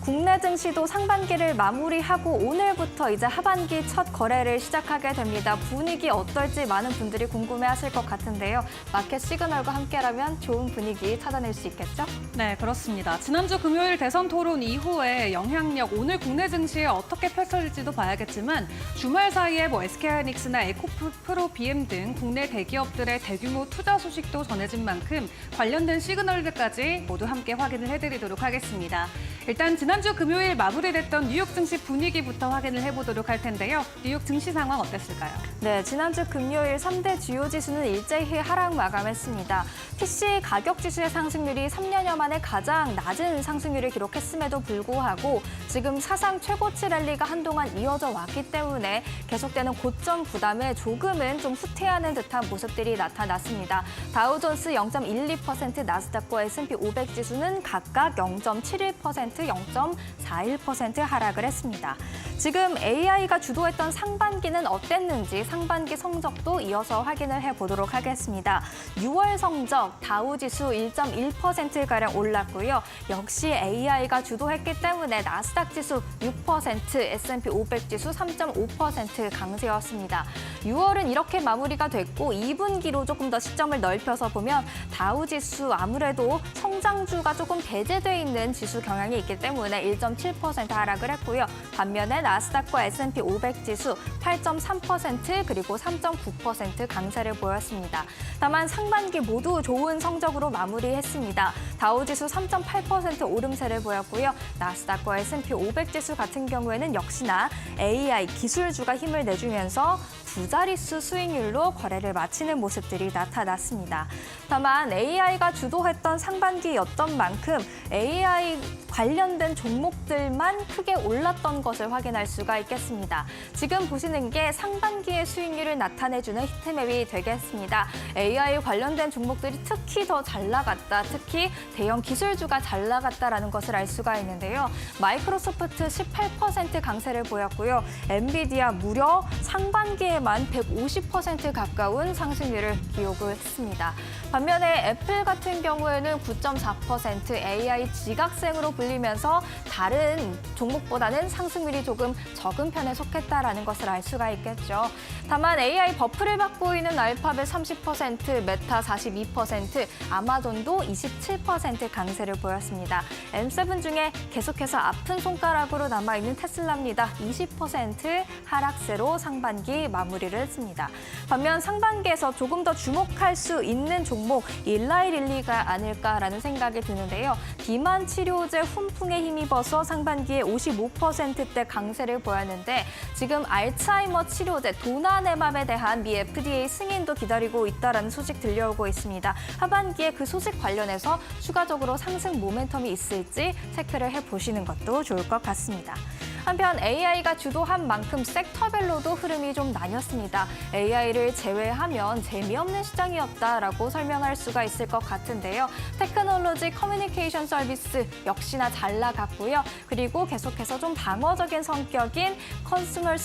국내 증시도 상반기를 마무리하고 오늘부터 이제 하반기 첫 거래를 시작하게 됩니다. 분위기 어떨지 많은 분들이 궁금해하실 것 같은데요. 마켓 시그널과 함께라면 좋은 분위기 찾아낼 수 있겠죠? 네, 그렇습니다. 지난주 금요일 대선 토론 이후에 영향력 오늘 국내 증시에 어떻게 펼쳐질지도 봐야겠지만 주말 사이에 SK하이닉스나 에코프로 BM 등 국내 대기업들의 대규모 투자 소식도 전해진 만큼 관련된 시그널들까지 모두 함께 확인을 해드리도록 하겠습니다. 일단 지난주 금요일 마무리됐던 뉴욕 증시 분위기부터 확인을 해보도록 할 텐데요. 뉴욕 증시 상황 어땠을까요? 네, 지난주 금요일 3대 주요 지수는 일제히 하락 마감했습니다. PC 가격 지수의 상승률이 3년여 만에 가장 낮은 상승률을 기록했음에도 불구하고 지금 사상 최고치 랠리가 한동안 이어져 왔기 때문에 계속되는 고점 부담에 조금은 좀 후퇴하는 듯한 모습들이 나타났습니다. 다우존스 0.12%, 나스닥과 S&P 500 지수는 각각 0.71%, 0.41% 하락을 했습니다. 지금 AI가 주도했던 상반기는 어땠는지 상반기 성적도 이어서 확인을 해보도록 하겠습니다. 6월 성적 다우지수 1.1%가량 올랐고요. 역시 AI가 주도했기 때문에 나스닥 지수 6%, S&P 500 지수 3.5% 강세였습니다. 6월은 이렇게 마무리가 됐고 2분기로 조금 더 시점을 넓혀서 보면 다우지수 아무래도 성장주가 조금 배제돼 있는 지수 경향이 있기 때문에 1.7% 하락을 했고요. 반면에 나스닥과 S&P 500 지수 8.3% 그리고 3.9% 강세를 보였습니다. 다만 상반기 모두 좋은 성적으로 마무리했습니다. 다우지수 3.8% 오름세를 보였고요. 나스닥과 S&P 500 지수 같은 경우에는 역시나 AI 기술주가 힘을 내주면서 두 자릿수 수익률로 거래를 마치는 모습들이 나타났습니다. 다만 AI가 주도했던 상반기였던 만큼 AI 관련된 종목들만 크게 올랐던 것을 확인할 수가 있겠습니다. 지금 보시는 게 상반기의 수익률을 나타내주는 히트맵이 되겠습니다. AI 관련된 종목들이 특히 더 잘 나갔다, 특히 대형 기술주가 잘 나갔다라는 것을 알 수가 있는데요. 마이크로소프트 18% 강세를 보였고요. 엔비디아 무려 상반기에만 150% 가까운 상승률을 기록을 했습니다. 반면에 애플 같은 경우에는 9.4% AI 지각생으로 불리면서 다른 종목보다는 상승률이 조금 적은 편에 속했다라는 것을 알 수가 있겠죠. 다만 AI 버프를 받고 있는 알파벳 30%, 메타 42%, 아마존도 27% 강세를 보였습니다. M7 중에 계속해서 아픈 손가락으로 남아있는 테슬라입니다. 20% 하락세로 상반기 마무리를 했습니다. 반면 상반기에서 조금 더 주목할 수 있는 종목 일라이 릴리가 아닐까라는 생각이 드는데요. 비만 치료제 훈풍에 힘입어서 상반기에 55%대 강세를 보였는데 지금 알츠하이머 치료제 도나네맘에 대한 미 FDA 승인도 기다리고 있다는 소식 들려오고 있습니다. 하반기에 그 소식 관련해서 추가적으로 상승 모멘텀이 있을지 체크를 해보시는 것도 좋을 것 같습니다. 한편 AI가 주도한 만큼 섹터별로도 흐름이 좀 나뉘었습니다. AI를 제외하면 재미없는 시장이었다라고 설명할 수가 있을 것 같은데요. 테크놀로지, 커뮤니케이션 서비스 역시나 잘 나갔고요. 그리고 계속해서 좀 방어적인 성격인 컨슈머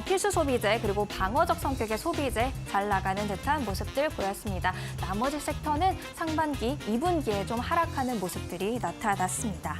필수 소비재 그리고 방어적 성격의 소비재 잘 나가는 듯한 모습들 보였습니다. 나머지 섹터는 상반기 2분기에 좀 하락하는 모습들이 나타났습니다.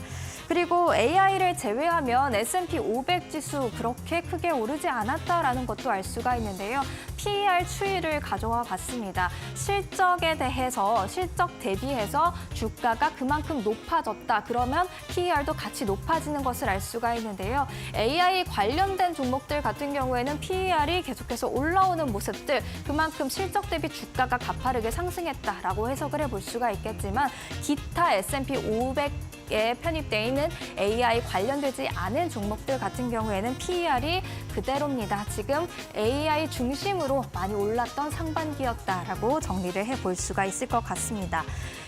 그리고 AI를 제외하면 S&P 500 지수 그렇게 크게 오르지 않았다라는 것도 알 수가 있는데요. PER 추이를 가져와 봤습니다. 실적에 대해서 실적 대비해서 주가가 그만큼 높아졌다. 그러면 PER도 같이 높아지는 것을 알 수가 있는데요. AI 관련된 종목들 같은 경우에는 PER이 계속해서 올라오는 모습들, 그만큼 실적 대비 주가가 가파르게 상승했다라고 해석을 해볼 수가 있겠지만 기타 S&P 500에 편입돼 있는 AI 관련되지 않은 종목들 같은 경우에는 PER이 그대로입니다. 지금 AI 중심으로 많이 올랐던 상반기였다라고 정리를 해볼 수가 있을 것 같습니다.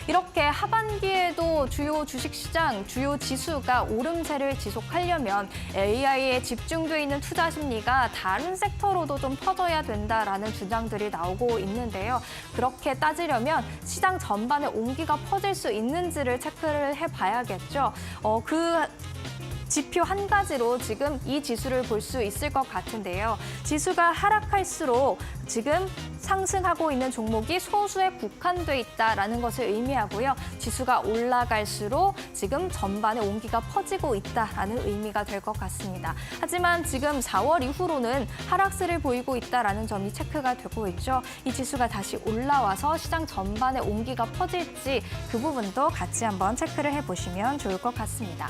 이렇게 하반기에도 주요 주식시장, 주요 지수가 오름세를 지속하려면 AI에 집중돼 있는 투자 심리가 다른 sek터로도 좀 퍼져야 된다라는 주장들이 나오고 있는데요. 그렇게 따지려면 시장 전반에 온기가 퍼질 수 있는지를 체크를 해봐야겠죠. 지표 한 가지로 지금 이 지수를 볼 수 있을 것 같은데요. 지수가 하락할수록 지금 상승하고 있는 종목이 소수에 국한돼 있다라는 것을 의미하고요. 지수가 올라갈수록 지금 전반에 온기가 퍼지고 있다라는 의미가 될 것 같습니다. 하지만 지금 4월 이후로는 하락세를 보이고 있다라는 점이 체크가 되고 있죠. 이 지수가 다시 올라와서 시장 전반에 온기가 퍼질지 그 부분도 같이 한번 체크를 해보시면 좋을 것 같습니다.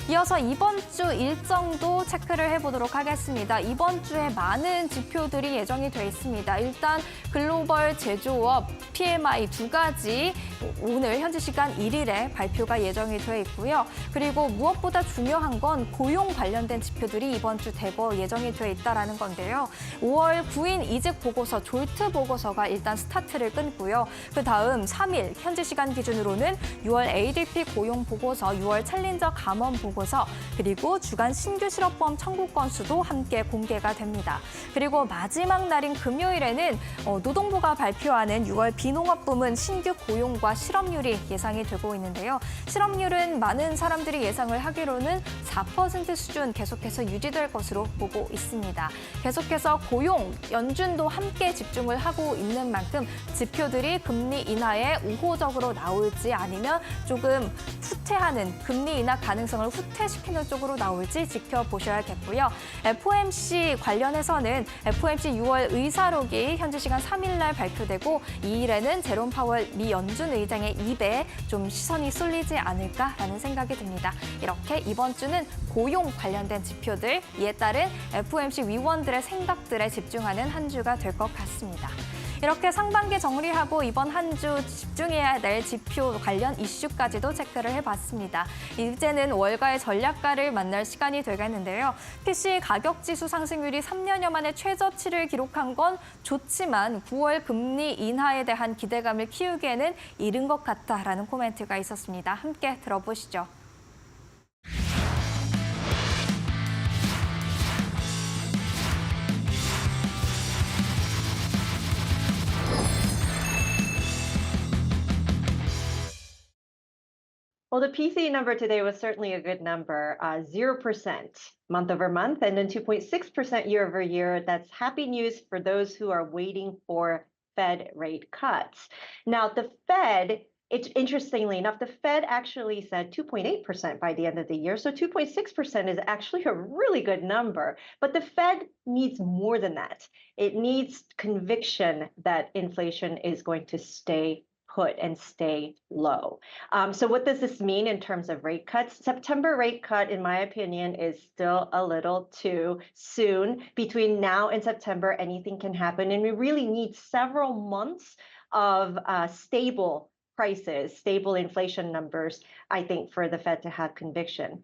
이어서 이번 주 일정도 체크를 해보도록 하겠습니다. 이번 주에 많은 지표들이 예정이 돼 있습니다. 일단 글로벌 제조업 PMI 두 가지 오늘 현지 시간 1일에 발표가 예정이 돼 있고요. 그리고 무엇보다 중요한 건 고용 관련된 지표들이 이번 주 대거 예정이 돼 있다라는 건데요. 5월 9일 이직 보고서, 졸트 보고서가 일단 스타트를 끊고요. 그다음 3일 현지 시간 기준으로는 6월 ADP 고용 보고서, 6월 챌린저 감원 보고서, 그리고 주간 신규 실업보험 청구 건수도 함께 공개가 됩니다. 그리고 마지막 날인 금요일에는 노동부가 발표하는 6월 비농업 부문 신규 고용과 실업률이 예상이 되고 있는데요. 실업률은 많은 사람들이 예상을 하기로는 4% 수준 계속해서 유지될 것으로 보고 있습니다. 계속해서 고용, 연준도 함께 집중을 하고 있는 만큼 지표들이 금리 인하에 우호적으로 나올지 아니면 조금 후퇴하는 금리 인하 가능성을 후퇴시키는 쪽으로 나올지 지켜보셔야겠고요. FOMC 관련해서는 FOMC 6월 의사록이 현지 시간 3일 날 발표되고 2일에는 제롬 파월 미 연준 의장의 입에 좀 시선이 쏠리지 않을까라는 생각이 듭니다. 이렇게 이번 주는 고용 관련된 지표들, 이에 따른 FOMC 위원들의 생각들에 집중하는 한 주가 될 것 같습니다. 이렇게 상반기 정리하고 이번 한 주 집중해야 될 지표 관련 이슈까지도 체크를 해봤습니다. 이제는 월가의 전략가를 만날 시간이 되겠는데요. PC 가격 지수 상승률이 3년여 만에 최저치를 기록한 건 좋지만 9월 금리 인하에 대한 기대감을 키우기에는 이른 것 같다라는 코멘트가 있었습니다. 함께 들어보시죠. Well, the PCE number today was certainly a good number, 0% month over month, and then 2.6% year over year. That's happy news for those who are waiting for Fed rate cuts. Now, the Fed, interestingly enough, the Fed actually said 2.8% by the end of the year. So 2.6% is actually a really good number. But the Fed needs more than that. It needs conviction that inflation is going to stay put and stay low. So what does this mean in terms of rate cuts? September rate cut, in my opinion, is still a little too soon. Between now and September, anything can happen. And we really need several months of stable prices, stable inflation numbers, I think, for the Fed to have conviction.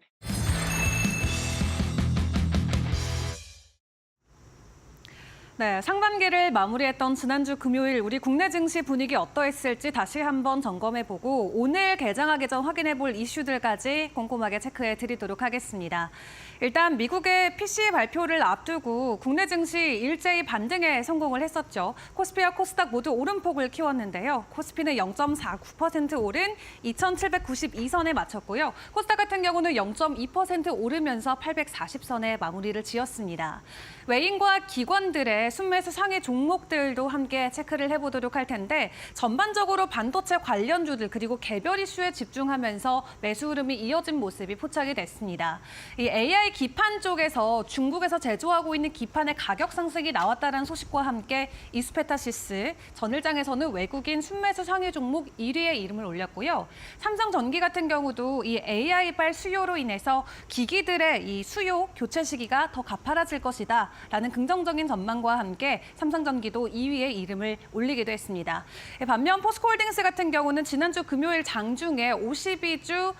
네, 상반기를 마무리했던 지난주 금요일 우리 국내 증시 분위기 어떠했을지 다시 한번 점검해보고 오늘 개장하기 전 확인해볼 이슈들까지 꼼꼼하게 체크해 드리도록 하겠습니다. 일단 미국의 PCE 발표를 앞두고 국내 증시 일제히 반등에 성공을 했었죠. 코스피와 코스닥 모두 오름폭을 키웠는데요. 코스피는 0.49% 오른 2,792선에 마쳤고요. 코스닥 같은 경우는 0.2% 오르면서 840선에 마무리를 지었습니다. 외인과 기관들의 순매수 상위 종목들도 함께 체크를 해보도록 할 텐데 전반적으로 반도체 관련주들 그리고 개별 이슈에 집중하면서 매수 흐름이 이어진 모습이 포착이 됐습니다. 이 AI 기판 쪽에서 중국에서 제조하고 있는 기판의 가격 상승이 나왔다는 소식과 함께 이스페타시스 전일장에서는 외국인 순매수 상위 종목 1위에 이름을 올렸고요. 삼성전기 같은 경우도 이 AI발 수요로 인해서 기기들의 이 수요 교체 시기가 더 가파라질 것이다. 라는 긍정적인 전망과 함께 삼성전기도 2위에 이름을 올리기도 했습니다. 반면 포스코홀딩스 같은 경우는 지난주 금요일 장중에 52주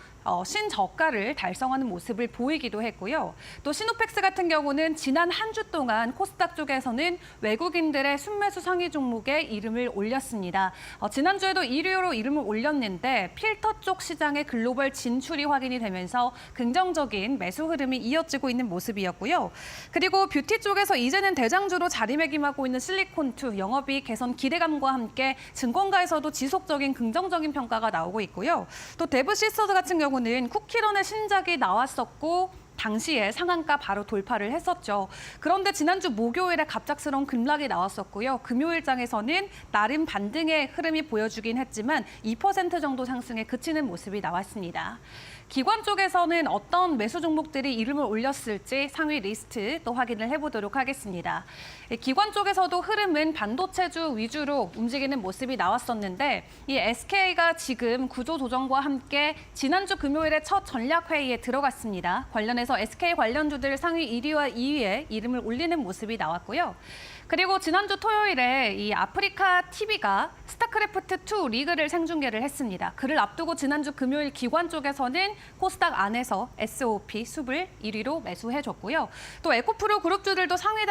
신저가를 달성하는 모습을 보이기도 했고요. 또 시노펙스 같은 경우는 지난 한 주 동안 코스닥 쪽에서는 외국인들의 순매수 상위 종목에 이름을 올렸습니다. 지난주에도 1위로 이름을 올렸는데 필터 쪽 시장의 글로벌 진출이 확인이 되면서 긍정적인 매수 흐름이 이어지고 있는 모습이었고요. 그리고 뷰티 쪽에서 이제는 대장주로 자리매김하고 있는 실리콘2 영업이익 개선 기대감과 함께 증권가에서도 지속적인 긍정적인 평가가 나오고 있고요. 또 데브시스터즈 같은 경우는 쿠키런의 신작이 나왔었고 당시에 상한가 바로 돌파를 했었죠. 그런데 지난주 목요일에 갑작스러운 급락이 나왔었고요. 금요일장에서는 나름 반등의 흐름이 보여주긴 했지만 2% 정도 상승에 그치는 모습이 나왔습니다. 기관 쪽에서는 어떤 매수 종목들이 이름을 올렸을지 상위 리스트 또 확인을 해보도록 하겠습니다. 기관 쪽에서도 흐름은 반도체주 위주로 움직이는 모습이 나왔었는데 이 SK가 지금 구조 조정과 함께 지난주 금요일에 첫 전략회의에 들어갔습니다. 관련해서 SK 관련주들 상위 1위와 2위에 이름을 올리는 모습이 나왔고요. 그리고 지난주 토요일에 이 아프리카 TV가 스타크래프트2 리그를 생중계를 했습니다. 그를 앞두고 지난주 금요일 기관 쪽에서는 코스닥 안에서 SOP 숲을 1위로 매수해줬고요. 또 에코프로 그룹주들도 상위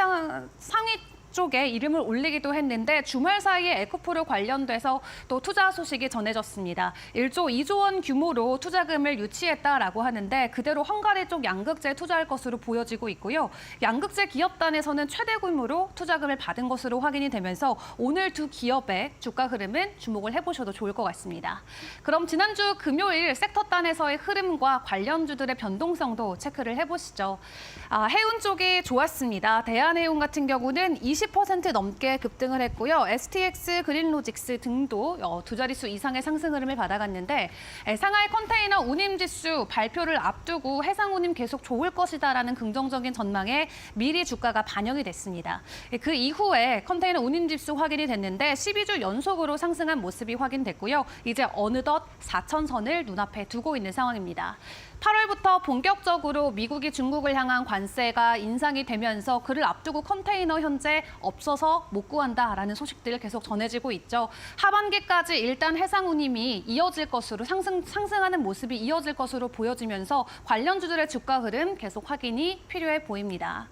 쪽에 이름을 올리기도 했는데 주말 사이에 에코프로 관련돼서 또 투자 소식이 전해졌습니다. 1조 2조 원 규모로 투자금을 유치했다라고 하는데 그대로 헝가리 쪽 양극재에 투자할 것으로 보여지고 있고요. 양극재 기업단에서는 최대 규모로 투자금을 받은 것으로 확인이 되면서 오늘 두 기업의 주가 흐름은 주목을 해보셔도 좋을 것 같습니다. 그럼 지난주 금요일 섹터단에서의 흐름과 관련주들의 변동성도 체크를 해보시죠. 해운 쪽이 좋았습니다. 대한해운 같은 경우는 20% 넘게 급등을 했고요. STX, 그린로직스 등도 두 자릿수 이상의 상승 흐름을 받아갔는데 상하이 컨테이너 운임지수 발표를 앞두고 해상 운임 계속 좋을 것이다라는 긍정적인 전망에 미리 주가가 반영이 됐습니다. 그 이후에 컨테이너 운임지수 확인이 됐는데 12주 연속으로 상승한 모습이 확인됐고요. 이제 어느덧 4천선을 눈앞에 두고 있는 상황입니다. 8월부터 본격적으로 미국이 중국을 향한 관세가 인상이 되면서 그를 앞두고 컨테이너 현재 없어서 못 구한다라는 소식들 계속 전해지고 있죠. 하반기까지 일단 해상 운임이 이어질 것으로 상승하는 모습이 이어질 것으로 보여지면서 관련주들의 주가 흐름 계속 확인이 필요해 보입니다.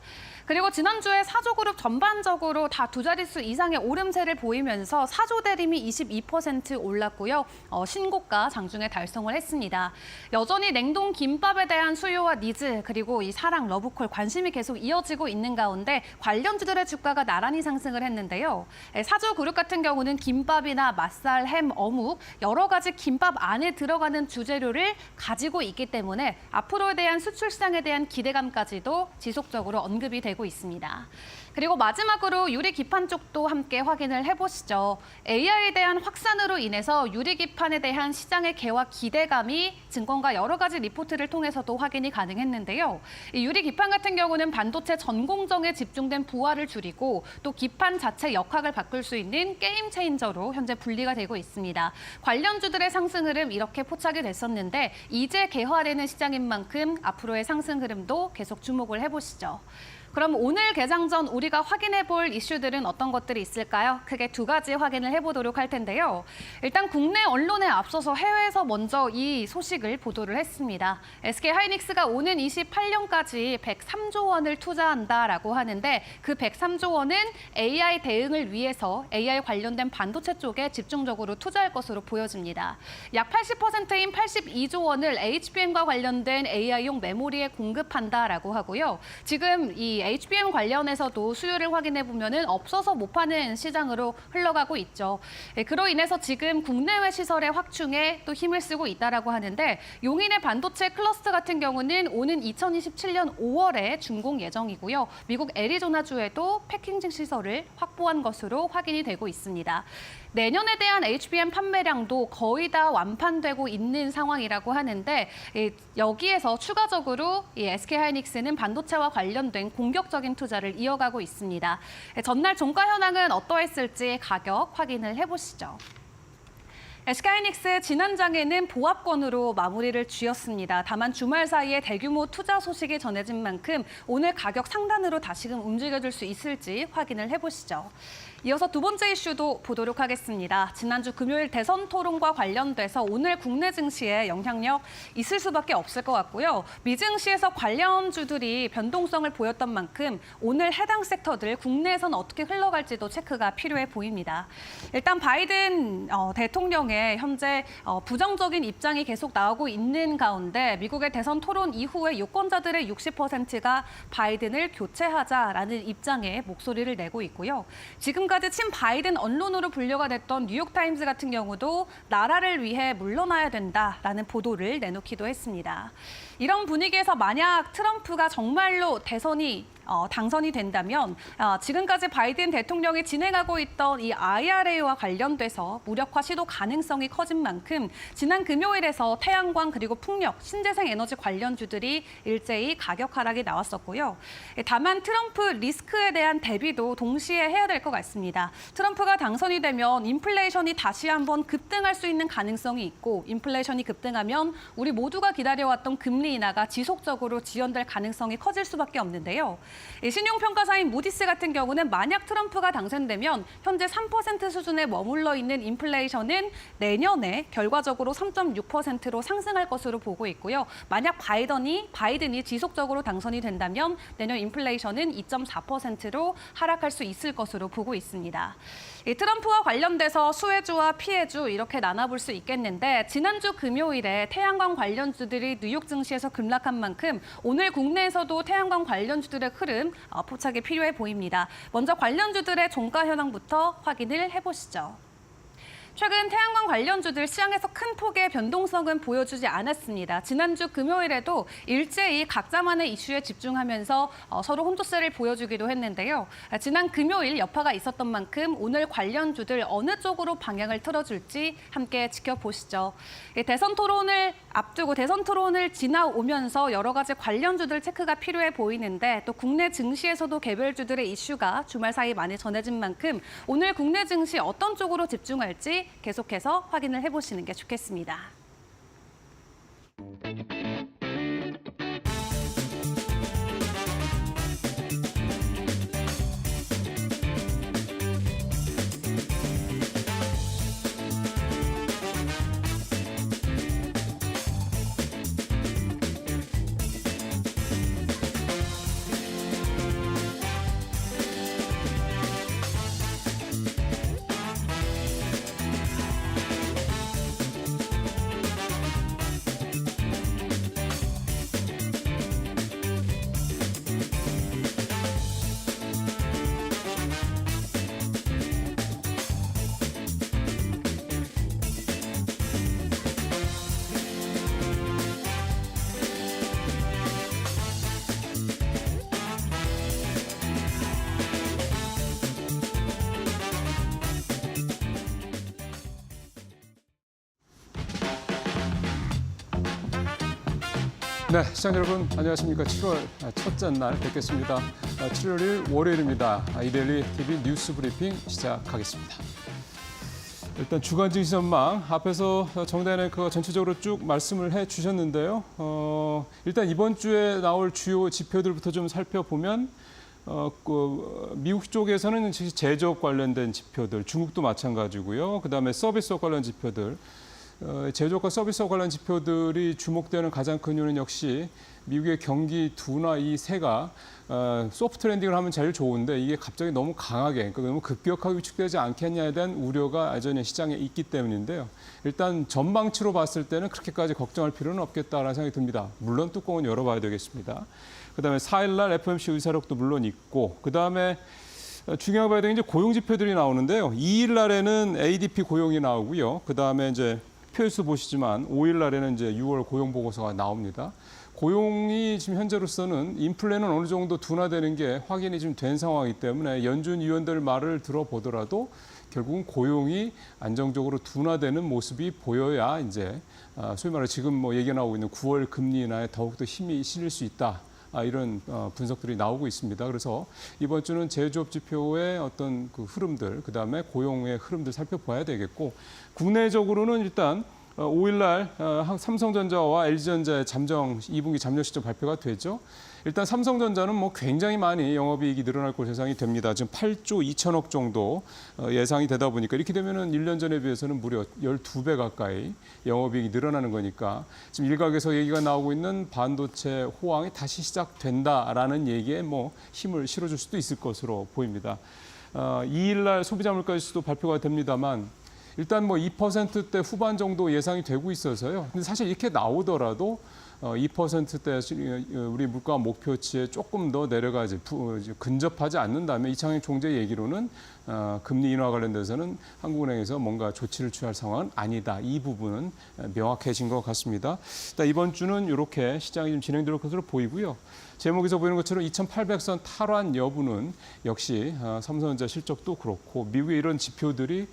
그리고 지난주에 사조그룹 전반적으로 다 두 자릿수 이상의 오름세를 보이면서 사조 대림이 22% 올랐고요. 신고가 장중에 달성을 했습니다. 여전히 냉동 김밥에 대한 수요와 니즈 그리고 이 사랑 러브콜 관심이 계속 이어지고 있는 가운데 관련주들의 주가가 나란히 상승을 했는데요. 사조그룹 같은 경우는 김밥이나 맛살, 햄, 어묵 여러 가지 김밥 안에 들어가는 주재료를 가지고 있기 때문에 앞으로에 대한 수출 시장에 대한 기대감까지도 지속적으로 언급이 되고 있습니다. 그리고 마지막으로 유리 기판 쪽도 함께 확인을 해보시죠. AI에 대한 확산으로 인해서 유리 기판에 대한 시장의 개화 기대감이 증권가 여러 가지 리포트를 통해서도 확인이 가능했는데요. 이 유리 기판 같은 경우는 반도체 전공정에 집중된 부하를 줄이고 또 기판 자체 역학을 바꿀 수 있는 게임 체인저로 현재 분리가 되고 있습니다. 관련주들의 상승 흐름 이렇게 포착이 됐었는데 이제 개화되는 시장인 만큼 앞으로의 상승 흐름도 계속 주목을 해보시죠. 그럼 오늘 개장 전 우리가 확인해 볼 이슈들은 어떤 것들이 있을까요? 크게 두 가지 확인을 해보도록 할 텐데요. 일단 국내 언론에 앞서서 해외에서 먼저 이 소식을 보도를 했습니다. SK하이닉스가 오는 28년까지 103조 원을 투자한다라고 하는데 그 103조 원은 AI 대응을 위해서 AI 관련된 반도체 쪽에 집중적으로 투자할 것으로 보여집니다. 약 80%인 82조 원을 HBM과 관련된 AI용 메모리에 공급한다라고 하고요. 지금 이 HBM 관련해서도 수요를 확인해 보면은 없어서 못 파는 시장으로 흘러가고 있죠. 그로 인해서 지금 국내외 시설의 확충에 또 힘을 쓰고 있다라고 하는데 용인의 반도체 클러스터 같은 경우는 오는 2027년 5월에 준공 예정이고요. 미국 애리조나주에도 패키징 시설을 확보한 것으로 확인이 되고 있습니다. 내년에 대한 HBM 판매량도 거의 다 완판되고 있는 상황이라고 하는데 여기에서 추가적으로 이 SK하이닉스는 반도체와 관련된 공격적인 투자를 이어가고 있습니다. 전날 종가 현황은 어떠했을지 가격 확인을 해보시죠. SK하이닉스 지난장에는 보합권으로 마무리를 쥐었습니다. 다만 주말 사이에 대규모 투자 소식이 전해진 만큼 오늘 가격 상단으로 다시금 움직여줄 수 있을지 확인을 해보시죠. 이어서 두 번째 이슈도 보도록 하겠습니다. 지난주 금요일 대선 토론과 관련돼서 오늘 국내 증시에 영향력 있을 수밖에 없을 것 같고요. 미증시에서 관련주들이 변동성을 보였던 만큼 오늘 해당 섹터들 국내에선 어떻게 흘러갈지도 체크가 필요해 보입니다. 일단 바이든 대통령의 향해 현재 부정적인 입장이 계속 나오고 있는 가운데 미국의 대선 토론 이후에 유권자들의 60%가 바이든을 교체하자라는 입장에 목소리를 내고 있고요. 지금까지 친 바이든 언론으로 분류가 됐던 뉴욕타임즈 같은 경우도 나라를 위해 물러나야 된다라는 보도를 내놓기도 했습니다. 이런 분위기에서 만약 트럼프가 정말로 당선이 된다면 지금까지 바이든 대통령이 진행하고 있던 이 IRA와 관련돼서 무력화 시도 가능성이 커진 만큼 지난 금요일에서 태양광 그리고 풍력, 신재생 에너지 관련주들이 일제히 가격 하락이 나왔었고요. 다만 트럼프 리스크에 대한 대비도 동시에 해야 될 것 같습니다. 트럼프가 당선이 되면 인플레이션이 다시 한번 급등할 수 있는 가능성이 있고 인플레이션이 급등하면 우리 모두가 기다려왔던 금리 인하가 지속적으로 지연될 가능성이 커질 수밖에 없는데요. 신용평가사인 무디스 같은 경우는 만약 트럼프가 당선되면 현재 3% 수준에 머물러 있는 인플레이션은 내년에 결과적으로 3.6%로 상승할 것으로 보고 있고요. 만약 바이든이 지속적으로 당선이 된다면 내년 인플레이션은 2.4%로 하락할 수 있을 것으로 보고 있습니다. 트럼프와 관련돼서 수혜주와 피해주 이렇게 나눠볼 수 있겠는데 지난주 금요일에 태양광 관련주들이 뉴욕 증시에서 급락한 만큼 오늘 국내에서도 태양광 관련주들의 흐름 포착이 필요해 보입니다. 먼저 관련주들의 종가 현황부터 확인을 해보시죠. 최근 태양광 관련주들 시장에서 큰 폭의 변동성은 보여주지 않았습니다. 지난주 금요일에도 일제히 각자만의 이슈에 집중하면서 서로 혼조세를 보여주기도 했는데요. 지난 금요일 여파가 있었던 만큼 오늘 관련주들 어느 쪽으로 방향을 틀어줄지 함께 지켜보시죠. 대선 토론을 앞두고 대선 토론을 지나오면서 여러 가지 관련주들 체크가 필요해 보이는데 또 국내 증시에서도 개별주들의 이슈가 주말 사이 많이 전해진 만큼 오늘 국내 증시 어떤 쪽으로 집중할지 계속해서 확인을 해보시는 게 좋겠습니다. 네, 시청자 여러분 안녕하십니까. 7월 첫째 날 뵙겠습니다. 7월 1일 월요일입니다. 이데일리 TV 뉴스 브리핑 시작하겠습니다. 일단 주간 증시 전망 앞에서 정다은 앵커가 전체적으로 쭉 말씀을 해주셨는데요. 일단 이번 주에 나올 주요 지표들부터 좀 살펴보면 미국 쪽에서는 제조업 관련된 지표들, 중국도 마찬가지고요. 그다음에 서비스업 관련 지표들. 제조업과 서비스업 관련 지표들이 주목되는 가장 큰 이유는 역시 미국의 경기 둔화 이 세가 소프트 랜딩을 하면 제일 좋은데 이게 갑자기 너무 강하게, 그러니까 너무 급격하게 위축되지 않겠냐에 대한 우려가 여전히 시장에 있기 때문인데요. 일단 전망치로 봤을 때는 그렇게까지 걱정할 필요는 없겠다라는 생각이 듭니다. 물론 뚜껑은 열어봐야 되겠습니다. 그다음에 4일날 FOMC 의사록도 물론 있고, 그다음에 중요하게 봐야 되는 이제 고용 지표들이 나오는데요. 2일 날에는 ADP 고용이 나오고요. 그다음에 이제 표수 보시지만 5일 날에는 이제 6월 고용 보고서가 나옵니다. 고용이 지금 현재로서는 인플레는 어느 정도 둔화되는 게 확인이 지금 된 상황이기 때문에 연준 위원들 말을 들어보더라도 결국은 고용이 안정적으로 둔화되는 모습이 보여야 이제 소위 말해 지금 뭐 얘기 나오고 있는 9월 금리 인하에 더욱더 힘이 실릴 수 있다. 이런 분석들이 나오고 있습니다. 그래서 이번 주는 제조업 지표의 어떤 그 흐름들, 그다음에 고용의 흐름들 살펴봐야 되겠고, 국내적으로는 일단 5일날 삼성전자와 LG전자의 2분기 잠정 실적 발표가 되죠. 일단 삼성전자는 뭐 굉장히 많이 영업이익이 늘어날 것으로 예상이 됩니다. 지금 8조 2천억 정도 예상이 되다 보니까 이렇게 되면은 1년 전에 비해서는 무려 12배 가까이 영업이익이 늘어나는 거니까 지금 일각에서 얘기가 나오고 있는 반도체 호황이 다시 시작된다라는 얘기에 뭐 힘을 실어줄 수도 있을 것으로 보입니다. 2일 날 소비자 물가 지수도 발표가 됩니다만 일단 뭐 2%대 후반 정도 예상이 되고 있어서요. 근데 사실 이렇게 나오더라도 2%대 우리 물가 목표치에 조금 더 내려가지 근접하지 않는다면 이창용 총재 얘기로는 금리 인하 관련돼서는 한국은행에서 뭔가 조치를 취할 상황은 아니다. 이 부분은 명확해진 것 같습니다. 일단 이번 주는 이렇게 시장이 좀 진행될 것으로 보이고요. 제목에서 보이는 것처럼 2,800선 탈환 여부는 역시 삼성전자 실적도 그렇고 미국의 이런 지표들이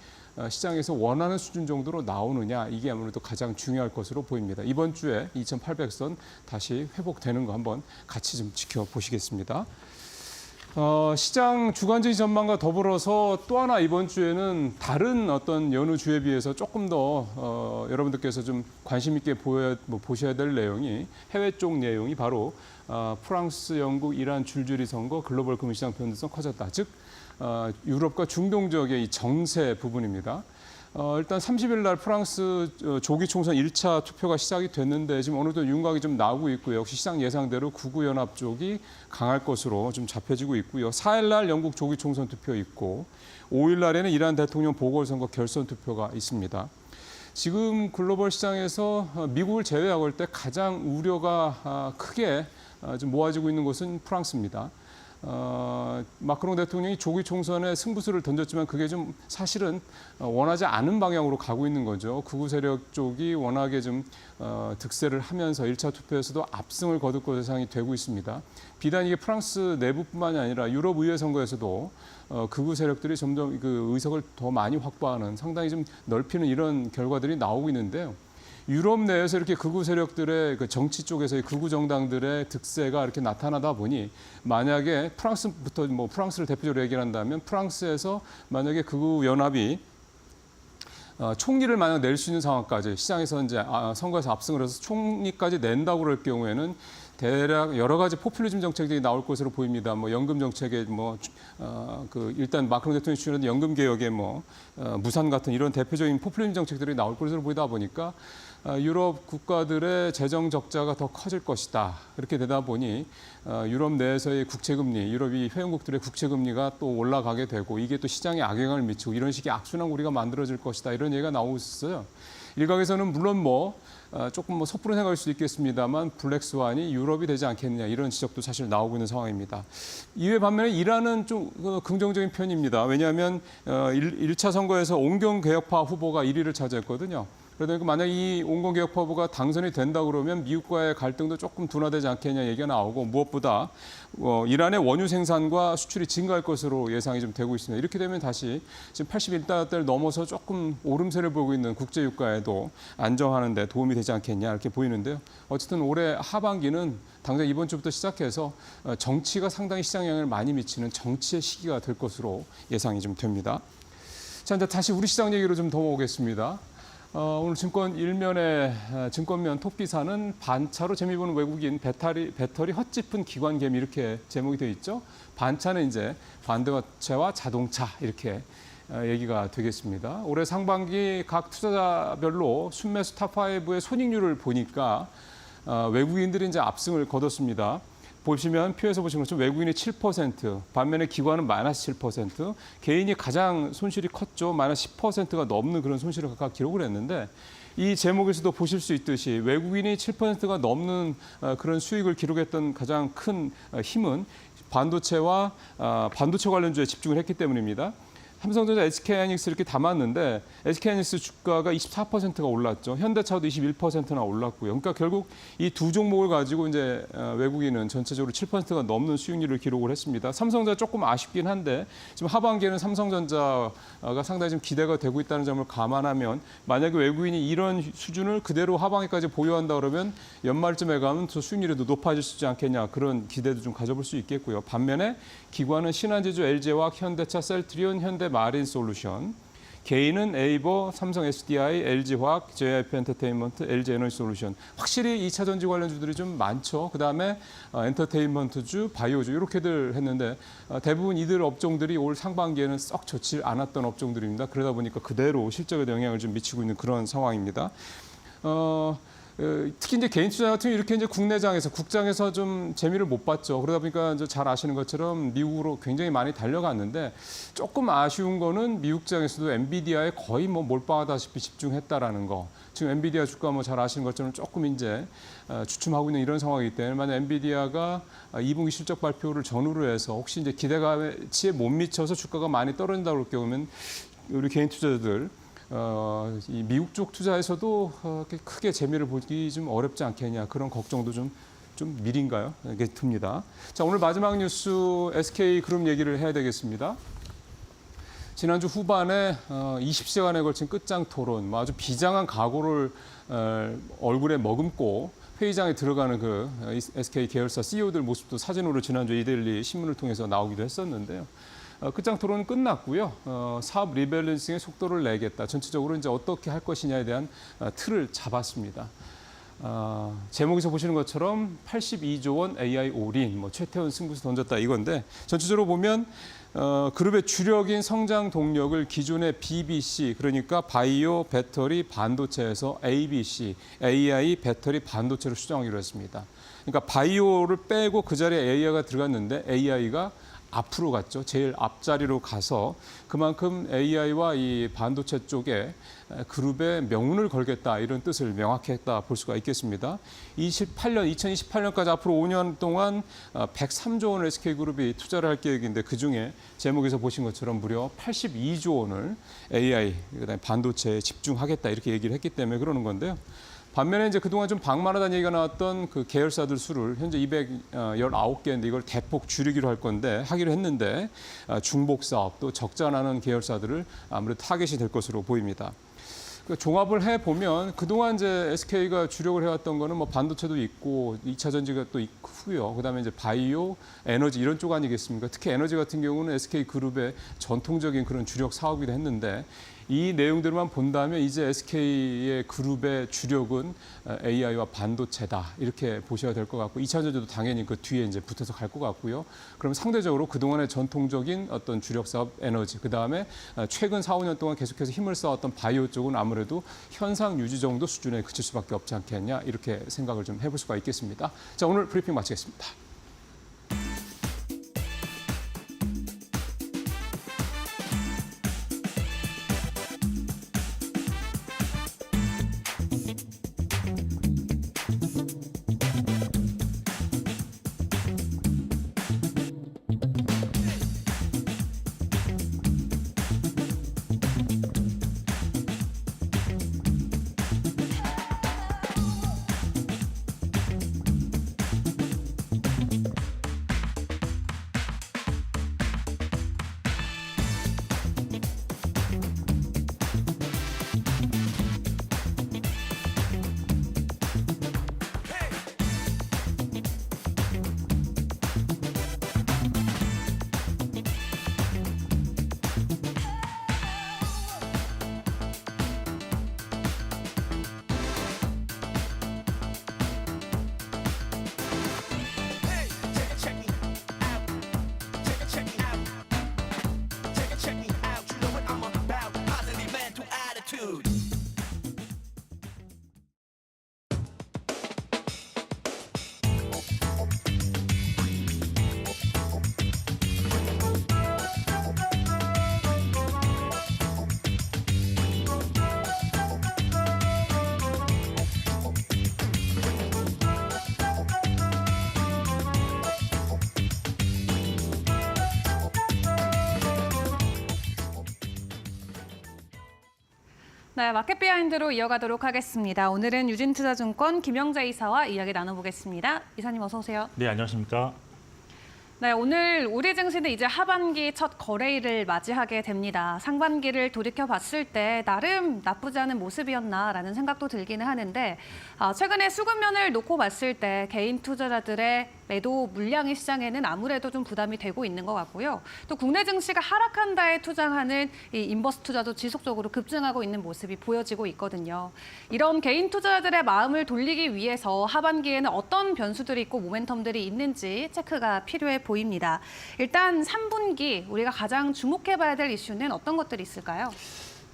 시장에서 원하는 수준 정도로 나오느냐 이게 아무래도 가장 중요할 것으로 보입니다. 이번 주에 2,800선 다시 회복되는 거 한번 같이 좀 지켜보시겠습니다. 시장 주간적인 전망과 더불어서 또 하나 이번 주에는 다른 어떤 여느 주에 비해서 조금 더 여러분들께서 좀 관심 있게 보셔야 될 내용이 해외 쪽 내용이 바로 프랑스, 영국, 이란 줄줄이 선거, 글로벌 금융시장 변동성 커졌다. 즉 유럽과 중동 지역의 이 정세 부분입니다. 일단 30일 날 프랑스 조기 총선 1차 투표가 시작이 됐는데 지금 어느 정도 윤곽이 좀 나오고 있고요. 역시 시장 예상대로 구구연합 쪽이 강할 것으로 좀 잡혀지고 있고요. 4일 날 영국 조기 총선 투표 있고 5일 날에는 이란 대통령 보궐선거 결선 투표가 있습니다. 지금 글로벌 시장에서 미국을 제외하고 할 때 가장 우려가 크게 좀 모아지고 있는 곳은 프랑스입니다. 마크롱 대통령이 조기 총선에 승부수를 던졌지만 그게 좀 사실은 원하지 않은 방향으로 가고 있는 거죠. 극우 세력 쪽이 워낙에 좀 득세를 하면서 1차 투표에서도 압승을 거둘 것으로 예상이 되고 있습니다. 비단 이게 프랑스 내부뿐만이 아니라 유럽 의회 선거에서도 극우 세력들이 점점 그 의석을 더 많이 확보하는 상당히 좀 넓히는 이런 결과들이 나오고 있는데요. 유럽 내에서 이렇게 극우 세력들의 그 정치 쪽에서의 극우 정당들의 득세가 이렇게 나타나다 보니 만약에 프랑스부터 뭐 프랑스를 대표적으로 얘기를 한다면 프랑스에서 만약에 극우 연합이 총리를 만약 낼 수 있는 상황까지 시장에서 이제 선거에서 압승을 해서 총리까지 낸다고 그럴 경우에는 대략 여러 가지 포퓰리즘 정책들이 나올 것으로 보입니다. 뭐 연금 정책에 일단 마크롱 대통령이 추진한 연금 개혁에 무산 같은 이런 대표적인 포퓰리즘 정책들이 나올 것으로 보이다 보니까 유럽 국가들의 재정 적자가 더 커질 것이다. 이렇게 되다 보니 유럽 내에서의 국채금리, 유럽이 회원국들의 국채금리가 또 올라가게 되고 이게 또 시장에 악영향을 미치고 이런 식의 악순환고리가 만들어질 것이다. 이런 얘기가 나오고 있었어요. 일각에서는 물론 조금 섣부른 생각일 수도 있겠습니다만 블랙스완이 유럽이 되지 않겠느냐 이런 지적도 사실 나오고 있는 상황입니다. 이외 반면에 이란은 좀 긍정적인 편입니다. 왜냐하면 1차 선거에서 온경개혁파 후보가 1위를 차지했거든요. 그러니까 만약 이 온건개혁파 후보가 당선이 된다 그러면 미국과의 갈등도 조금 둔화되지 않겠냐 얘기가 나오고 무엇보다 이란의 원유 생산과 수출이 증가할 것으로 예상이 좀 되고 있습니다. 이렇게 되면 다시 지금 81달러대를 넘어서 조금 오름세를 보고 있는 국제 유가에도 안정하는 데 도움이 되지 않겠냐 이렇게 보이는데요. 어쨌든 올해 하반기는 당장 이번 주부터 시작해서 정치가 상당히 시장 영향을 많이 미치는 정치의 시기가 될 것으로 예상이 좀 됩니다. 자, 이제 다시 우리 시장 얘기로 좀 더 오겠습니다. 오늘 증권 일면의 증권면 톱기사는 반차로 재미 보는 외국인 배터리 헛짚은 기관개미 이렇게 제목이 되어 있죠. 반차는 이제 반도체와 자동차 이렇게 얘기가 되겠습니다. 올해 상반기 각 투자자별로 순매수 탑5의 손익률을 보니까 외국인들이 이제 압승을 거뒀습니다. 보시면 표에서 보시는 것처럼 외국인이 7%, 반면에 기관은 마이너스 7%, 개인이 가장 손실이 컸죠. 마이너스 10%가 넘는 그런 손실을 각각 기록을 했는데 이 제목에서도 보실 수 있듯이 외국인이 7%가 넘는 그런 수익을 기록했던 가장 큰 힘은 반도체와 반도체 관련주에 집중을 했기 때문입니다. 삼성전자, SK하이닉스 이렇게 담았는데 SK하이닉스 주가가 24%가 올랐죠. 현대차도 21%나 올랐고요. 그러니까 결국 이 두 종목을 가지고 이제 외국인은 전체적으로 7%가 넘는 수익률을 기록을 했습니다. 삼성전자 조금 아쉽긴 한데 지금 하반기에는 삼성전자가 상당히 좀 기대가 되고 있다는 점을 감안하면 만약에 외국인이 이런 수준을 그대로 하반기까지 보유한다 그러면 연말쯤에 가면 또 수익률이 더 높아질 수 있지 않겠냐 그런 기대도 좀 가져볼 수 있겠고요. 반면에 기관은 신한지주, LG화학, 현대차, 셀트리온, 현대마린솔루션, 개인은 네이버, 삼성 SDI, LG화학, JYP 엔터테인먼트, LG에너지솔루션. 확실히 2차 전지 관련주들이 좀 많죠. 그다음에 엔터테인먼트주, 바이오주 이렇게들 했는데 대부분 이들 업종들이 올 상반기에는 썩 좋지 않았던 업종들입니다. 그러다 보니까 그대로 실적에 영향을 좀 미치고 있는 그런 상황입니다. 특히 이제 개인 투자 같은 경우 이렇게 이제 국내장에서 국장에서 좀 재미를 못 봤죠. 그러다 보니까 이제 잘 아시는 것처럼 미국으로 굉장히 많이 달려갔는데 조금 아쉬운 거는 미국장에서도 엔비디아에 거의 뭐 몰빵하다시피 집중했다라는 거. 지금 엔비디아 주가 뭐 잘 아시는 것처럼 조금 이제 주춤하고 있는 이런 상황이기 때문에 만약 엔비디아가 2분기 실적 발표를 전후로 해서 혹시 이제 기대가치에 못 미쳐서 주가가 많이 떨어진다고 그럴 경우면 우리 개인 투자자들 이 미국 쪽 투자에서도 크게 재미를 보기 좀 어렵지 않겠냐 그런 걱정도 좀 미린가요? 이게 듭니다. 자, 오늘 마지막 뉴스 SK그룹 얘기를 해야 되겠습니다. 지난주 후반에 20시간에 걸친 끝장 토론, 아주 비장한 각오를 얼굴에 머금고 회의장에 들어가는 그 SK 계열사 CEO들 모습도 사진으로 지난주 이데일리 신문을 통해서 나오기도 했었는데요. 끝장 토론은 끝났고요. 사업 리밸런싱의 속도를 내겠다. 전체적으로 이제 어떻게 할 것이냐에 대한 틀을 잡았습니다. 제목에서 보시는 것처럼 82조 원 AI 올인, 뭐 최태원 승부수 던졌다 이건데 전체적으로 보면 그룹의 주력인 성장 동력을 기존의 BBC, 그러니까 바이오, 배터리, 반도체에서 ABC, AI, 배터리, 반도체로 수정하기로 했습니다. 그러니까 바이오를 빼고 그 자리에 AI가 들어갔는데 AI가 앞으로 갔죠. 제일 앞자리로 가서 그만큼 AI와 이 반도체 쪽에 그룹의 명운을 걸겠다 이런 뜻을 명확히 했다 볼 수가 있겠습니다. 2028년까지 앞으로 5년 동안 103조 원을 SK그룹이 투자를 할 계획인데 그중에 제목에서 보신 것처럼 무려 82조 원을 AI, 그다음에 반도체에 집중하겠다 이렇게 얘기를 했기 때문에 그러는 건데요. 반면에 이제 그동안 좀 방만하다는 얘기가 나왔던 그 계열사들 수를 현재 219개인데 이걸 대폭 줄이기로 할 건데 하기로 했는데 중복 사업 또 적자 나는 계열사들을 아무래도 타겟이 될 것으로 보입니다. 종합을 해보면 그동안 이제 SK가 주력을 해왔던 거는 뭐 반도체도 있고 2차 전지가 또 있고요. 그다음에 이제 바이오, 에너지 이런 쪽 아니겠습니까? 특히 에너지 같은 경우는 SK그룹의 전통적인 그런 주력 사업이기도 했는데 이 내용들만 본다면 이제 SK의 그룹의 주력은 AI와 반도체다 이렇게 보셔야 될 것 같고 2차 전지도 당연히 그 뒤에 이제 붙어서 갈 것 같고요. 그럼 상대적으로 그동안의 전통적인 어떤 주력 사업 에너지 그다음에 최근 4, 5년 동안 계속해서 힘을 쌓았던 바이오 쪽은 아무래도 현상 유지 정도 수준에 그칠 수밖에 없지 않겠냐 이렇게 생각을 좀 해볼 수가 있겠습니다. 자, 오늘 브리핑 마치겠습니다. 네, 마켓 비하인드로 이어가도록 하겠습니다. 오늘은 유진투자증권 김영재 이사와 이야기 나눠보겠습니다. 이사님 어서 오세요. 네, 안녕하십니까. 네, 오늘 우리 증시는 이제 하반기 첫 거래일을 맞이하게 됩니다. 상반기를 돌이켜봤을 때 나름 나쁘지 않은 모습이었나라는 생각도 들기는 하는데 최근에 수급면을 놓고 봤을 때 개인 투자자들의 매도 물량이 시장에는 아무래도 좀 부담이 되고 있는 것 같고요. 또 국내 증시가 하락한다에 투자하는 이 인버스 투자도 지속적으로 급증하고 있는 모습이 보여지고 있거든요. 이런 개인 투자자들의 마음을 돌리기 위해서 하반기에는 어떤 변수들이 있고 모멘텀들이 있는지 체크가 필요해 보입니다. 일단 3분기 우리가 가장 주목해봐야 될 이슈는 어떤 것들이 있을까요?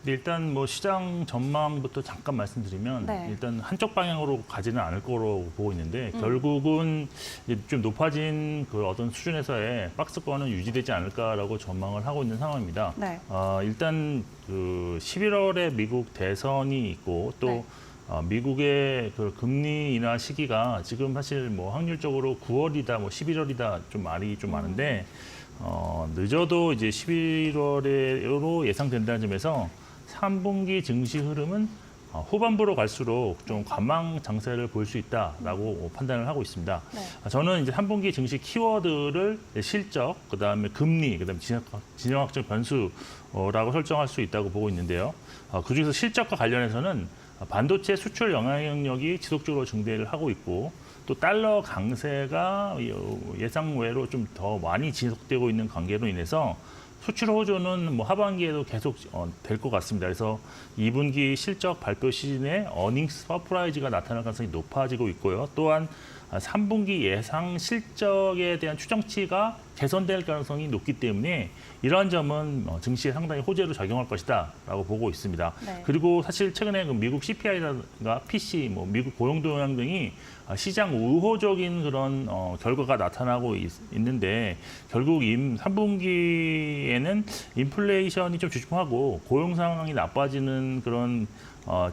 근데 일단 뭐 시장 전망부터 잠깐 말씀드리면 네. 일단 한쪽 방향으로 가지는 않을 거로 보고 있는데 결국은 이제 좀 높아진 그 어떤 수준에서의 박스권은 유지되지 않을까라고 전망을 하고 있는 상황입니다. 네. 일단 그 11월에 미국 대선이 있고 또 네. 미국의 그 금리 인하 시기가 지금 사실 뭐 확률적으로 9월이다, 뭐 11월이다 좀 말이 좀 많은데 늦어도 이제 11월로 예상된다는 점에서 3분기 증시 흐름은 후반부로 갈수록 좀 관망 장세를 볼 수 있다라고 판단을 하고 있습니다. 네. 저는 이제 3분기 증시 키워드를 실적, 그다음에 금리, 그다음에 진영학적 변수라고 설정할 수 있다고 보고 있는데요. 그중에서 실적과 관련해서는 반도체 수출 영향력이 지속적으로 증대를 하고 있고 또 달러 강세가 예상 외로 좀 더 많이 지속되고 있는 관계로 인해서 수출 호조는 뭐 하반기에도 계속 될 것 같습니다. 그래서 2분기 실적 발표 시즌에 어닝스 서프라이즈가 나타날 가능성이 높아지고 있고요. 또한 3분기 예상 실적에 대한 추정치가 개선될 가능성이 높기 때문에 이러한 점은 증시에 상당히 호재로 작용할 것이다라고 보고 있습니다. 네. 그리고 사실 최근에 그 미국 CPI라든가 PC, 뭐 미국 고용도 영향 등이 시장 우호적인 그런 결과가 나타나고 있는데 결국 3분기에는 인플레이션이 좀 주춤하고 고용 상황이 나빠지는 그런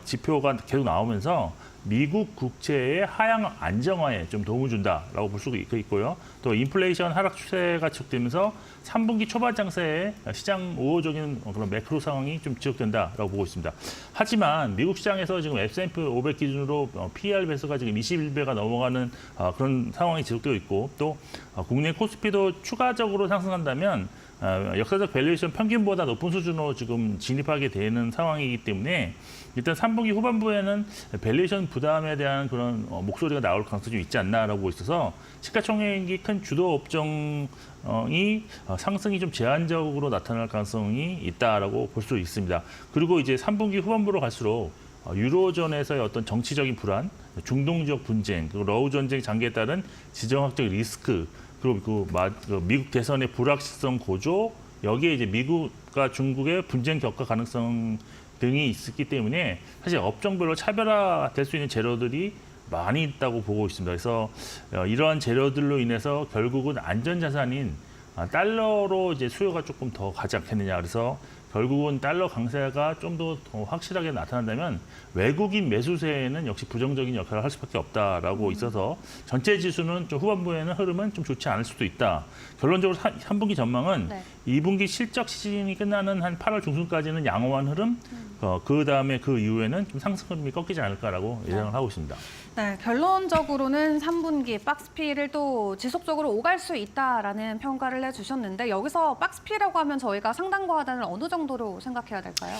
지표가 계속 나오면서 미국 국채의 하향 안정화에 좀 도움을 준다라고 볼 수가 있고요. 또 인플레이션 하락 추세가 지속되면서 3분기 초반 장세에 시장 우호적인 그런 매크로 상황이 좀 지속된다라고 보고 있습니다. 하지만 미국 시장에서 지금 S&P 500 기준으로 PER 배수가 지금 21배가 넘어가는 그런 상황이 지속되고 있고 또 국내 코스피도 추가적으로 상승한다면 역사적 밸류에이션 평균보다 높은 수준으로 지금 진입하게 되는 상황이기 때문에 일단 3분기 후반부에는 밸류에이션 부담에 대한 그런 목소리가 나올 가능성이 좀 있지 않나라고 보고 있어서 시가총액이 큰 주도 업종이 상승이 좀 제한적으로 나타날 가능성이 있다라고 볼 수 있습니다. 그리고 이제 3분기 후반부로 갈수록 유로존에서의 어떤 정치적인 불안, 중동 지역 분쟁, 그리고 러우 전쟁 장기에 따른 지정학적 리스크, 그리고 그 미국 대선의 불확실성 고조, 여기에 이제 미국과 중국의 분쟁 격화 가능성 등이 있기 때문에 사실 업종별로 차별화될 수 있는 재료들이 많이 있다고 보고 있습니다. 그래서 이러한 재료들로 인해서 결국은 안전자산인 달러로 이제 수요가 조금 더 가지 않겠느냐. 그래서 결국은 달러 강세가 좀 더 확실하게 나타난다면 외국인 매수세에는 역시 부정적인 역할을 할 수밖에 없다라고 있어서 전체 지수는 좀 후반부에는 흐름은 좀 좋지 않을 수도 있다. 결론적으로 3분기 전망은 네. 2분기 실적 시즌이 끝나는 한 8월 중순까지는 양호한 흐름, 그다음에 그 이후에는 좀 상승 흐름이 꺾이지 않을까라고 예상을 하고 있습니다. 네, 결론적으로는 3분기 박스피를 또 지속적으로 오갈 수 있다라는 평가를 해주셨는데 여기서 박스피라고 하면 저희가 상단과 하단을 어느 정도로 생각해야 될까요?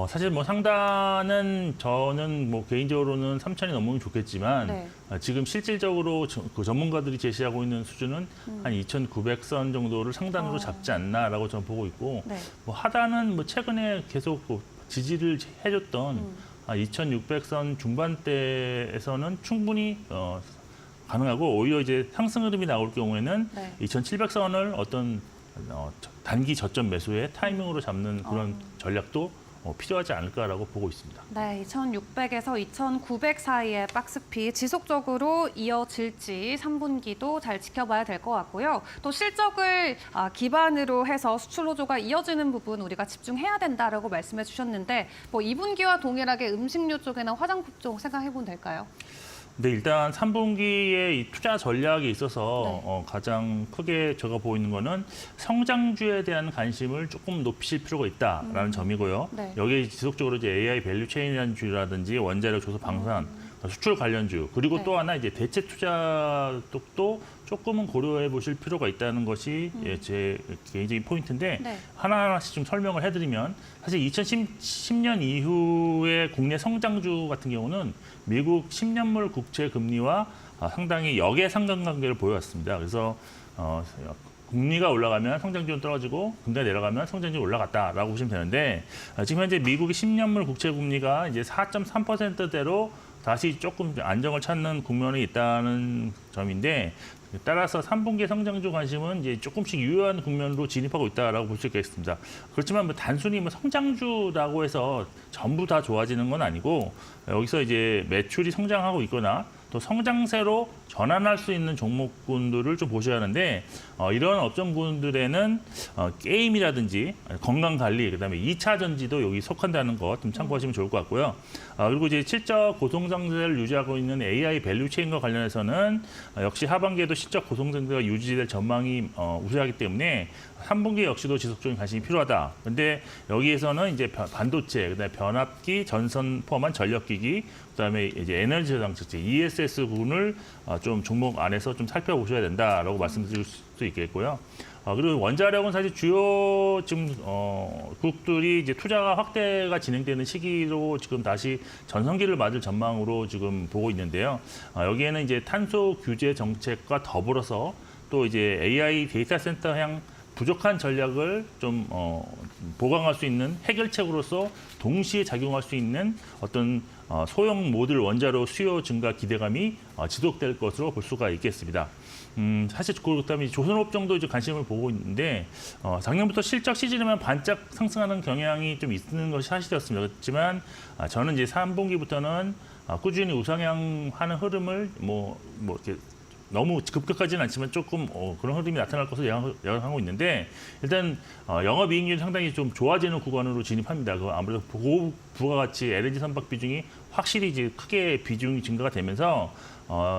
사실 뭐 상단은 저는 뭐 개인적으로는 3,000이 넘으면 좋겠지만 네. 지금 실질적으로 그 전문가들이 제시하고 있는 수준은 한 2,900선 정도를 상단으로 잡지 않나라고 저는 보고 있고 네. 뭐 하단은 뭐 최근에 계속 지지를 해줬던 2,600선 중반대에서는 충분히 가능하고 오히려 이제 상승 흐름이 나올 경우에는 네. 2,700선을 어떤 단기 저점 매수의 타이밍으로 잡는 그런 전략도 필요하지 않을까라고 보고 있습니다. 네, 2,600에서 2,900 사이의 박스피 지속적으로 이어질지 3분기도 잘 지켜봐야 될 것 같고요. 또 실적을 기반으로 해서 수출 호조가 이어지는 부분 우리가 집중해야 된다라고 말씀해 주셨는데 뭐 2분기와 동일하게 음식료 쪽이나 화장품 쪽 생각해 보면 될까요? 근데 일단 3분기에 이 투자 전략에 있어서 네. 가장 크게 제가 보이는 거는 성장주에 대한 관심을 조금 높이실 필요가 있다라는 점이고요. 네. 여기에 지속적으로 이제 AI 밸류 체인이라는 주라든지 원자력 조선 방산, 수출 관련주 그리고 네. 또 하나 이제 대체 투자 쪽도 조금은 고려해 보실 필요가 있다는 것이 제 개인적인 포인트인데 네. 하나하나씩 좀 설명을 해드리면 사실 2010년 이후의 국내 성장주 같은 경우는 미국 10년물 국채 금리와 상당히 역의 상관관계를 보여왔습니다. 그래서 금리가 올라가면 성장률은 떨어지고 금리가 내려가면 성장률이 올라갔다라고 보시면 되는데 지금 현재 미국의 10년물 국채 금리가 이제 4.3%대로 다시 조금 안정을 찾는 국면에 있다는 점인데 따라서 3분기 성장주 관심은 이제 조금씩 유효한 국면으로 진입하고 있다라고 볼 수 있겠습니다. 그렇지만 뭐 단순히 뭐 성장주라고 해서 전부 다 좋아지는 건 아니고 여기서 이제 매출이 성장하고 있거나 또 성장세로 전환할 수 있는 종목군들을 좀 보셔야 하는데 이런 업종군들에는 게임이라든지 건강관리, 그다음에 2차 전지도 여기 속한다는 것 좀 참고하시면 좋을 것 같고요. 그리고 이제 실적 고성장세를 유지하고 있는 AI 밸류체인과 관련해서는 역시 하반기에도 실적 고성장세가 유지될 전망이 우세하기 때문에 3분기 역시도 지속적인 관심이 필요하다. 그런데 여기에서는 이제 반도체, 그다음에 변압기, 전선 포함한 전력기기, 그다음에 이제 에너지 저장 측재 ESS 부분을 좀 종목 안에서 좀 살펴보셔야 된다라고 말씀드릴 수 있겠고요. 그리고 원자력은 사실 주요 지금 국들이 이제 투자가 확대가 진행되는 시기로 지금 다시 전성기를 맞을 전망으로 지금 보고 있는데요. 여기에는 이제 탄소 규제 정책과 더불어서 또 이제 AI 데이터 센터향 부족한 전략을 좀 보강할 수 있는 해결책으로서 동시에 작용할 수 있는 어떤 소형 모듈 원자로 수요 증가 기대감이 지속될 것으로 볼 수가 있겠습니다. 사실 그다음에 조선업종도 이제 관심을 보고 있는데 작년부터 실적 시즌에만 반짝 상승하는 경향이 좀 있는 것이 사실이었습니다. 그렇지만 저는 이제 3분기부터는 꾸준히 우상향하는 흐름을 뭐 이렇게 너무 급격하지는 않지만 조금 그런 흐름이 나타날 것으로 예상하고 있는데 일단 영업이익률이 상당히 좀 좋아지는 구간으로 진입합니다. 그 아무래도 고급 부가가치 LNG 선박 비중이 확실히 이제 크게 비중이 증가가 되면서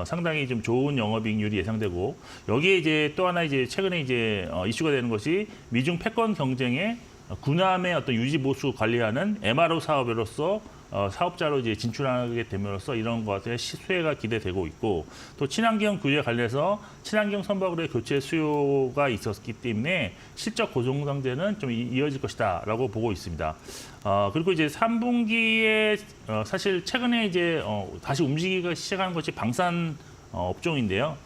상당히 좀 좋은 영업이익률이 예상되고 여기에 이제 또 하나 이제 최근에 이제 이슈가 되는 것이 미중 패권 경쟁에 군함의 어떤 유지 보수 관리하는 MRO 사업으로서 사업자로 이제 진출하게 됨으로써 이런 것의 수혜가 기대되고 있고 또 친환경 규제 관련해서 친환경 선박으로의 교체 수요가 있었기 때문에 실적 고성장세는 좀 이어질 것이다라고 보고 있습니다. 그리고 이제 3분기에 사실 최근에 이제 다시 움직이기 시작하는 것이 방산 업종인데요.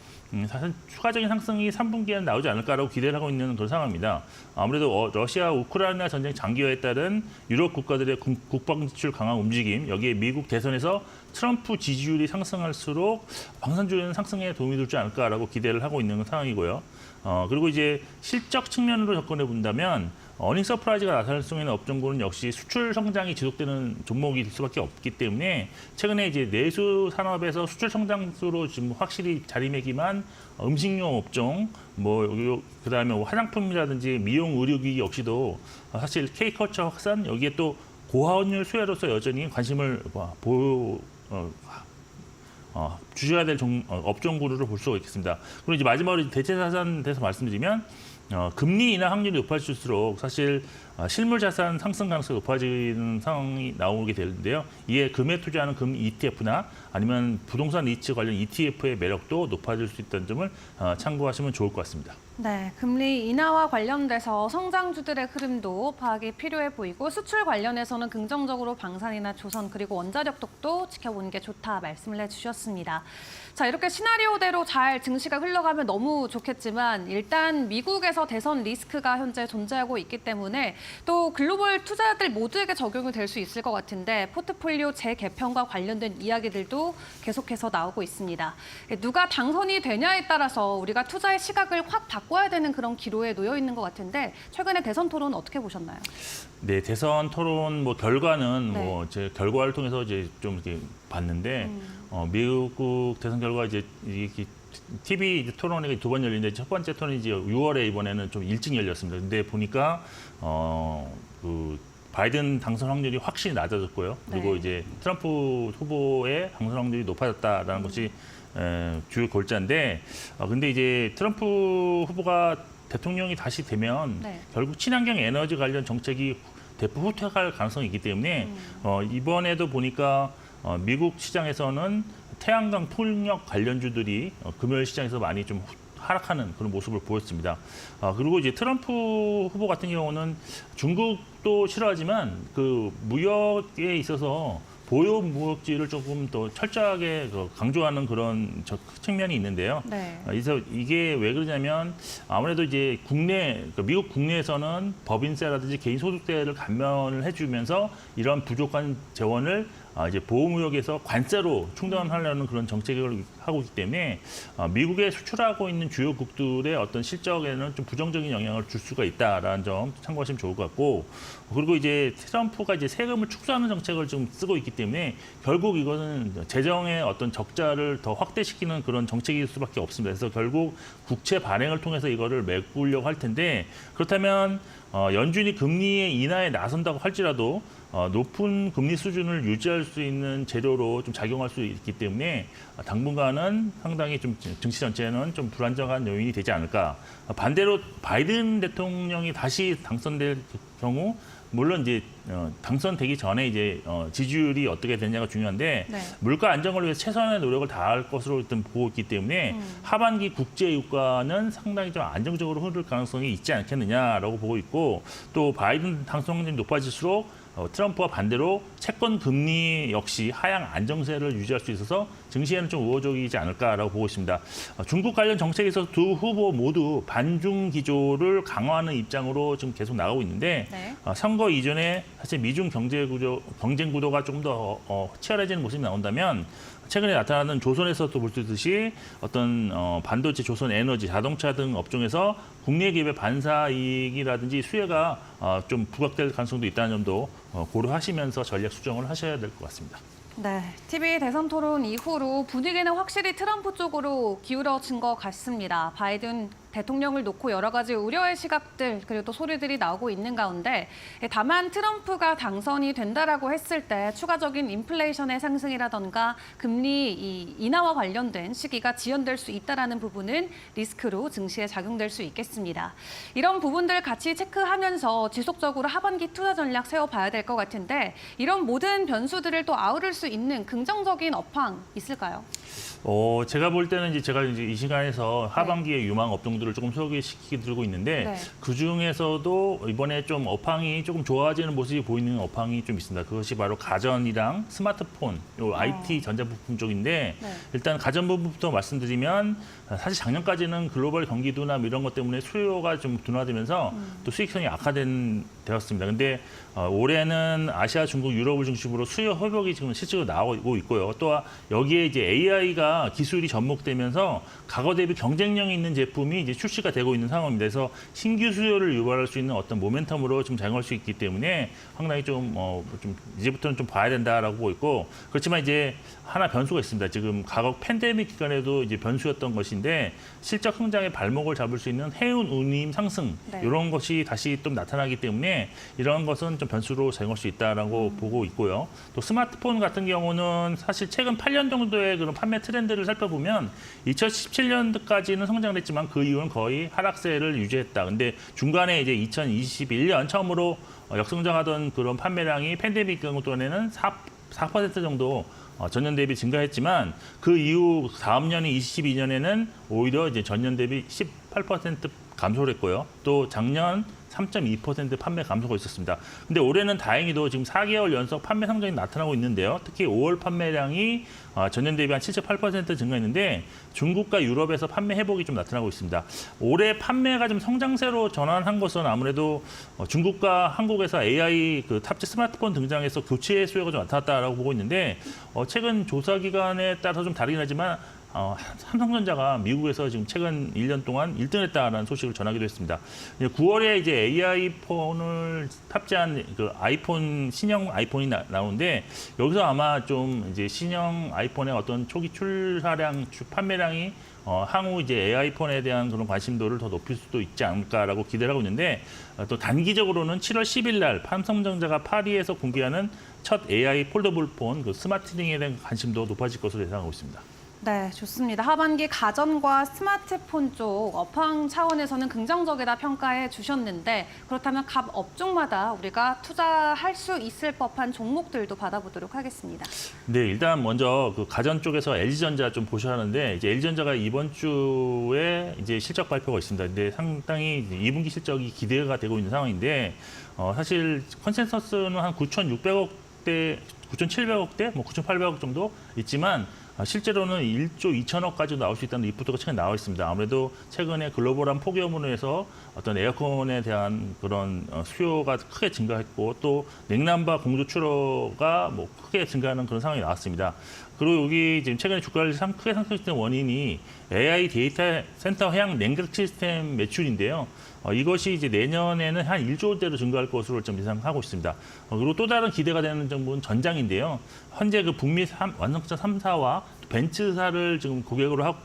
사실 추가적인 상승이 3분기에는 나오지 않을까라고 기대를 하고 있는 그런 상황입니다. 아무래도 러시아 우크라이나 전쟁 장기화에 따른 유럽 국가들의 국방 지출 강화 움직임, 여기에 미국 대선에서 트럼프 지지율이 상승할수록 방산주에는 상승에 도움이 되지 않을까라고 기대를 하고 있는 상황이고요. 그리고 이제 실적 측면으로 접근해 본다면 어닝 서프라이즈가 나타날 수 있는 업종군은 역시 수출 성장이 지속되는 종목이 될 수밖에 없기 때문에 최근에 이제 내수 산업에서 수출 성장수로 지금 확실히 자리매김한 음식료 업종, 그다음에 화장품이라든지 미용 의료기기 역시도 사실 K컬처 확산 여기에 또 고화원율 수혜로서 여전히 관심을 주셔야 될 업종군으로 볼 수가 있겠습니다. 그리고 이제 마지막으로 대체자산에 대해서 말씀드리면 금리 인하 확률이 높아질수록 사실 실물 자산 상승 가능성이 높아지는 상황이 나오게 되는데요. 이에 금에 투자하는 금 ETF나 아니면 부동산 리츠 관련 ETF의 매력도 높아질 수 있다는 점을 참고하시면 좋을 것 같습니다. 네, 금리 인하와 관련돼서 성장주들의 흐름도 파악이 필요해 보이고 수출 관련해서는 긍정적으로 방산이나 조선 그리고 원자력 쪽도 지켜보는 게 좋다 말씀을 해주셨습니다. 자, 이렇게 시나리오대로 잘 증시가 흘러가면 너무 좋겠지만 일단 미국에서 대선 리스크가 현재 존재하고 있기 때문에 또 글로벌 투자자들 모두에게 적용이 될 수 있을 것 같은데 포트폴리오 재개편과 관련된 이야기들도 계속해서 나오고 있습니다. 누가 당선이 되냐에 따라서 우리가 투자의 시각을 확 바꿔야 되는 그런 기로에 놓여 있는 것 같은데 최근에 대선 토론 어떻게 보셨나요? 네, 대선 토론 결과는 네. 제 결과를 통해서 이제 좀 이렇게 봤는데 미국 대선 결과 이제 TV 토론이 두 번 열리는데 첫 번째 토론이 이제 6월에 이번에는 좀 일찍 열렸습니다. 근데 보니까 그 바이든 당선 확률이 확실히 낮아졌고요. 그리고 네. 이제 트럼프 후보의 당선 확률이 높아졌다라는 것이 주요 골자인데 근데 이제 트럼프 후보가 대통령이 다시 되면 네. 결국 친환경 에너지 관련 정책이 대폭 후퇴할 가능성이 있기 때문에 이번에도 보니까 미국 시장에서는 태양광 풍력 관련주들이 금요일 시장에서 많이 좀 하락하는 그런 모습을 보였습니다. 그리고 이제 트럼프 후보 같은 경우는 중국도 싫어하지만 그 무역에 있어서 보호 무역지를 조금 더 철저하게 강조하는 그런 측면이 있는데요. 네. 그래서 이게 왜 그러냐면 아무래도 이제 미국 국내에서는 법인세라든지 개인소득세를 감면을 해주면서 이런 부족한 재원을 이제 보호무역에서 관세로 충당하려는 그런 정책을 하고 있기 때문에 미국에 수출하고 있는 주요국들의 어떤 실적에는 좀 부정적인 영향을 줄 수가 있다라는 점 참고하시면 좋을 것 같고, 그리고 이제 트럼프가 이제 세금을 축소하는 정책을 좀 쓰고 있기 때문에 결국 이거는 재정의 어떤 적자를 더 확대시키는 그런 정책일 수밖에 없습니다. 그래서 결국 국채 발행을 통해서 이거를 메꾸려고 할 텐데, 그렇다면 연준이 금리 인하에 나선다고 할지라도 높은 금리 수준을 유지할 수 있는 재료로 좀 작용할 수 있기 때문에 당분간은 상당히 좀 증시 전체는 좀 불안정한 요인이 되지 않을까. 반대로 바이든 대통령이 다시 당선될 경우, 물론 이제 당선되기 전에 이제 지지율이 어떻게 되냐가 중요한데, 네. 물가 안정을 위해 최선의 노력을 다할 것으로 일단 보고 있기 때문에 하반기 국제 유가는 상당히 좀 안정적으로 흐를 가능성이 있지 않겠느냐라고 보고 있고, 또 바이든 당선률이 높아질수록 트럼프와 반대로 채권 금리 역시 하향 안정세를 유지할 수 있어서 증시에는 좀 우호적이지 않을까라고 보고 있습니다. 중국 관련 정책에서 두 후보 모두 반중 기조를 강화하는 입장으로 지금 계속 나가고 있는데, 네. 선거 이전에 사실 미중 경쟁 구도가 좀 더 치열해지는 모습이 나온다면, 최근에 나타나는 조선에서도 볼 수 있듯이 어떤 반도체, 조선 에너지, 자동차 등 업종에서 국내 기업의 반사 이익이라든지 수혜가 좀 부각될 가능성도 있다는 점도 고려하시면서 전략 수정을 하셔야 될 것 같습니다. 네, TV 대선 토론 이후로 분위기는 확실히 트럼프 쪽으로 기울어진 것 같습니다. 바이든 대통령을 놓고 여러 가지 우려의 시각들 그리고 또 소리들이 나오고 있는 가운데, 다만 트럼프가 당선이 된다라고 했을 때 추가적인 인플레이션의 상승이라던가 금리 인하와 관련된 시기가 지연될 수 있다라는 부분은 리스크로 증시에 작용될 수 있겠습니다. 이런 부분들 같이 체크하면서 지속적으로 하반기 투자 전략 세워봐야 될 것 같은데, 이런 모든 변수들을 또 아우를 수 있는 긍정적인 업황 있을까요? 제가 볼 때는 제가 이 시간에서 하반기의 유망 업종들을 조금 소개시키고 있는데, 네. 그 중에서도 이번에 좀 업황이 조금 좋아지는 모습이 보이는 업황이 좀 있습니다. 그것이 바로 가전이랑 스마트폰, 요 IT 전자부품 쪽인데, 네. 일단 가전 부분부터 말씀드리면, 사실 작년까지는 글로벌 경기도나 이런 것 때문에 수요가 좀 둔화되면서 또 수익성이 되었습니다. 근데 올해는 아시아, 중국, 유럽을 중심으로 수요 회복이 지금 실제로 나오고 있고요. 또 여기에 이제 AI가 기술이 접목되면서 과거 대비 경쟁력이 있는 제품이 이제 출시가 되고 있는 상황입니다. 그래서 신규 수요를 유발할 수 있는 어떤 모멘텀으로 좀 작용할 수 있기 때문에 상당히 좀 이제부터는 좀 봐야 된다라고 보고 있고, 그렇지만 이제 하나 변수가 있습니다. 지금 과거 팬데믹 기간에도 이제 변수였던 것인데, 실적 성장의 발목을 잡을 수 있는 해운 운임 상승, 네. 이런 것이 다시 좀 나타나기 때문에 이런 것은 좀 변수로 작용할 수 있다라고 보고 있고요. 또 스마트폰 같은 경우는 사실 최근 8년 정도의 그런 판매 트렌드를 살펴보면 2017년도까지는 성장했지만 그 이후는 거의 하락세를 유지했다. 근데 중간에 이제 2021년 처음으로 역성장하던 그런 판매량이 팬데믹 동안에는 4% 정도 전년 대비 증가했지만, 그 이후 다음 년인 22년에는 오히려 이제 전년 대비 18% 감소를 했고요. 또 작년 3.2% 판매 감소가 있었습니다. 근데 올해는 다행히도 지금 4개월 연속 판매 성장이 나타나고 있는데요. 특히 5월 판매량이 전년 대비 한 7.8% 증가했는데, 중국과 유럽에서 판매 회복이 좀 나타나고 있습니다. 올해 판매가 좀 성장세로 전환한 것은 아무래도 중국과 한국에서 AI 그 탑재 스마트폰 등장해서 교체 수요가 좀 나타났다라고 보고 있는데, 최근 조사 기간에 따라서 좀 다르긴 하지만 삼성전자가 미국에서 지금 최근 1년 동안 1등했다라는 소식을 전하기도 했습니다. 9월에 이제 AI 폰을 탑재한 그 신형 아이폰이 나오는데, 여기서 아마 좀 이제 신형 아이폰의 어떤 초기 판매량이 향후 이제 AI폰에 대한 그런 관심도를 더 높일 수도 있지 않을까라고 기대를 하고 있는데, 또 단기적으로는 7월 10일 날 삼성전자가 파리에서 공개하는 첫 AI 폴더블 폰, 그 스마트링에 대한 관심도 높아질 것으로 예상하고 있습니다. 네, 좋습니다. 하반기 가전과 스마트폰 쪽 업황 차원에서는 긍정적이다 평가해 주셨는데, 그렇다면 각 업종마다 우리가 투자할 수 있을 법한 종목들도 받아보도록 하겠습니다. 네, 일단 먼저 그 가전 쪽에서 LG전자 좀 보셔야 하는데, 이제 LG전자가 이번 주에 이제 실적 발표가 있습니다. 근데 상당히 2분기 실적이 기대가 되고 있는 상황인데, 사실 컨센서스는 한 9,600억대, 9,700억대, 9,800억 정도 있지만, 실제로는 1조 2천억까지 나올 수 있다는 리포트가 최근에 나와 있습니다. 아무래도 최근에 글로벌한 폭염으로 해서 어떤 에어컨에 대한 그런 수요가 크게 증가했고 또 냉난방 공조 출하가 뭐 크게 증가하는 그런 상황이 나왔습니다. 그리고 여기 지금 최근에 주가를 크게 상승했던 원인이 AI 데이터 센터 해양 냉각 시스템 매출인데요. 이것이 이제 내년에는 한 1조 원대로 증가할 것으로 좀 예상하고 있습니다. 그리고 또 다른 기대가 되는 정부는 전장인데요. 현재 그 북미 완성차 3사와 벤츠사를 지금 고객으로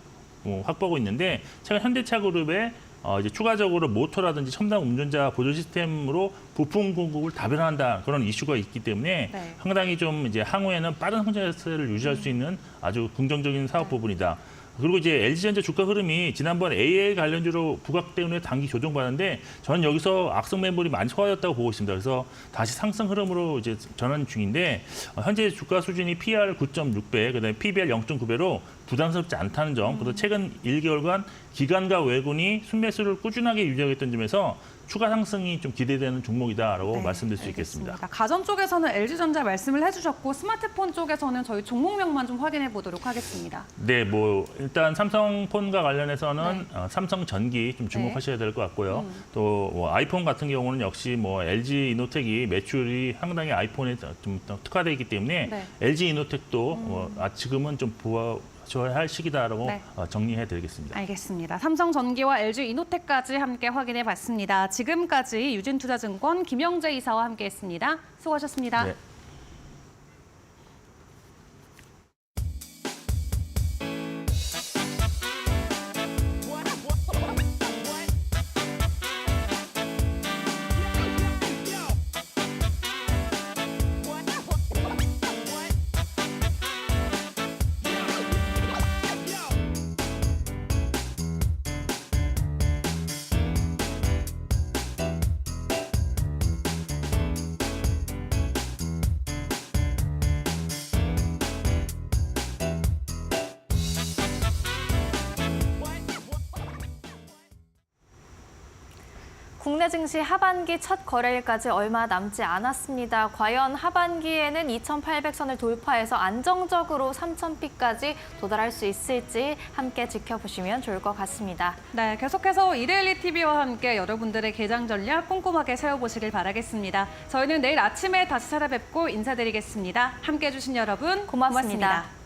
확보하고 있는데 최근 현대차 그룹에 이제 추가적으로 모터라든지 첨단 운전자 보조 시스템으로 부품 공급을 다변화한다 그런 이슈가 있기 때문에 네. 상당히 좀 이제 향후에는 빠른 성장세를 유지할 수 있는 아주 긍정적인 사업 부분이다. 그리고 이제 LG전자 주가 흐름이 지난번 AI 관련주로 부각 때문에 단기 조정받았는데 저는 여기서 악성 매물이 많이 소화됐다고 보고 있습니다. 그래서 다시 상승 흐름으로 이제 전환 중인데 현재 주가 수준이 PR 9.6배, 그다음에 PBR 0.9배로 부담스럽지 않다는 점, 그리고 최근 1개월간 기관과 외군이 순매수를 꾸준하게 유지하겠다는 점에서 추가 상승이 좀 기대되는 종목이다라고 네, 말씀드릴 수 알겠습니다. 있겠습니다. 가전 쪽에서는 LG전자 말씀을 해주셨고 스마트폰 쪽에서는 저희 종목명만 좀 확인해 보도록 하겠습니다. 네, 뭐 일단 삼성폰과 관련해서는 삼성전기 좀 주목하셔야 될 것 같고요. 또 뭐 아이폰 같은 경우는 역시 뭐 LG 이노텍이 매출이 상당히 아이폰에 좀 특화되어 있기 때문에 네. LG 이노텍도 지금은 좀 보아줘야 할 시기다라고 네. 정리해드리겠습니다. 알겠습니다. 삼성전기와 LG 이노텍까지 함께 확인해 봤습니다. 지금까지 유진투자증권 김영재 이사와 함께했습니다. 수고하셨습니다. 네. 국내 증시 하반기 첫 거래일까지 얼마 남지 않았습니다. 과연 하반기에는 2,800선을 돌파해서 안정적으로 3,000피까지 도달할 수 있을지 함께 지켜보시면 좋을 것 같습니다. 네, 계속해서 이데일리 TV와 함께 여러분들의 개장 전략 꼼꼼하게 세워보시길 바라겠습니다. 저희는 내일 아침에 다시 찾아뵙고 인사드리겠습니다. 함께해 주신 여러분 고맙습니다. 고맙습니다.